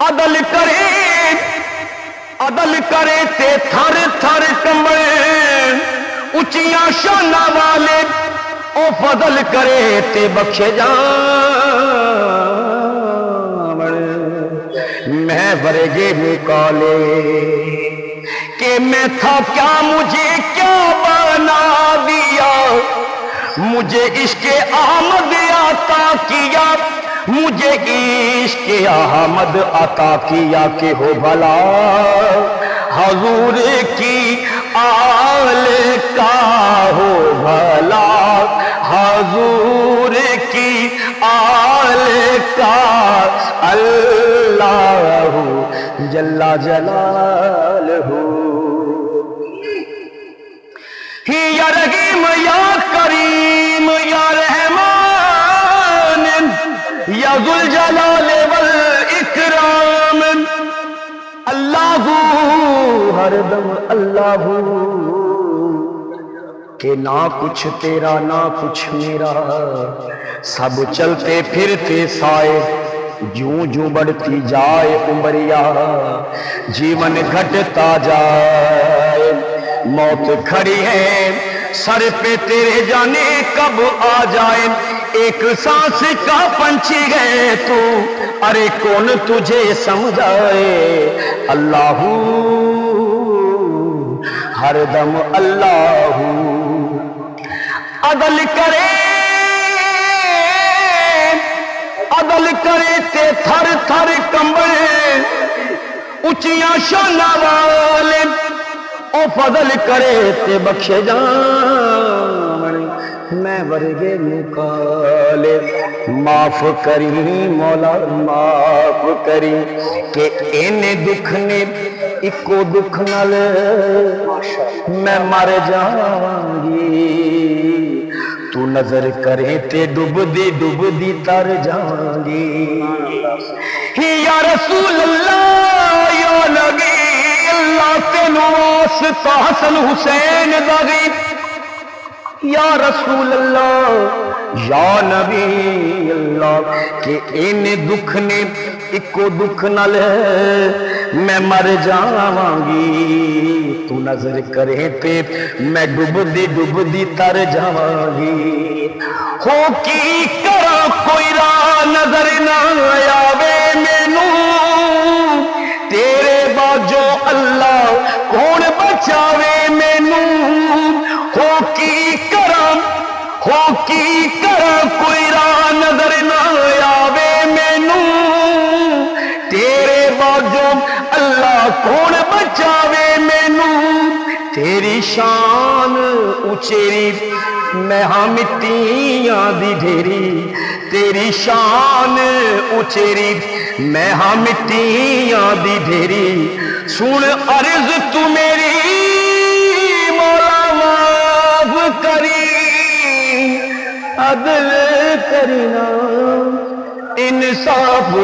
عدل کرے تے تھر تھر کمبے اچیاں شانہ والے او فضل کرے تے بخشے جان میں ورگے نکالے کہ میں تھا کیا مجھے کیا بنا دیا مجھے عشق احمد عطا کیا مجھے عشق احمد عطا کیا کہ ہو بھلا حضور کی آل کا ہو بھلا حضور کی آل کا اللہ جل جلالہ یا رحیم یا کریم یا رحمان یا ذو الجلال والاکرام اللہ ہر دم اللہ کہ نہ کچھ تیرا نہ کچھ میرا سب چلتے پھرتے سائے جوں جوں بڑھتی جائے عمریا جیون گھٹتا جائے موت کھڑی ہے سر پہ تیرے جانے کب آ جائے ایک سانس کا پنچھی ہے تو ارے کون تجھے سمجھائے اللہ ہر دم اللہ عدل کرے تے تھر تھر کمبے اچیاں شانہ والے او فضل کرے تے بخشے جان میں ورگے نکالے معاف کری مولا معاف کری کہ ان دکھ نے اکو دکھ نال میں مر جاؤں تو نظر کرے تے ڈب دی تر جاؤں گی یا رسول اللہ یا نبی اللہ تینوں واسطہ حسن حسین داغی یا رسول اللہ یا نبی اللہ کہ ان دکھ نے اکو دکھ نہ لے میں مر جاواں گی تو نظر کرے تے میں ڈب دی تر جاواں گی ہو کی کرا کوئی راہ نظر نہ آوے مینوں تیرے باجو اللہ کون بچاوے مینوں ہو کی کرا کوئی راہ نظر نہ آوے مینوں تیرے باجو اللہ کون بچاوے مینوں تیری شان اچیری میں ہاں مٹیاں دی ڈھیری تیری شان اچیری میں ہاں مٹیاں دی ڈھیری سن عرض تو میری مولا معاف کری عدل کرنا انصاف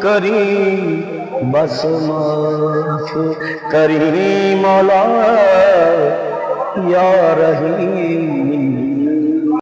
کری بس معاف کری مولا یا رحیم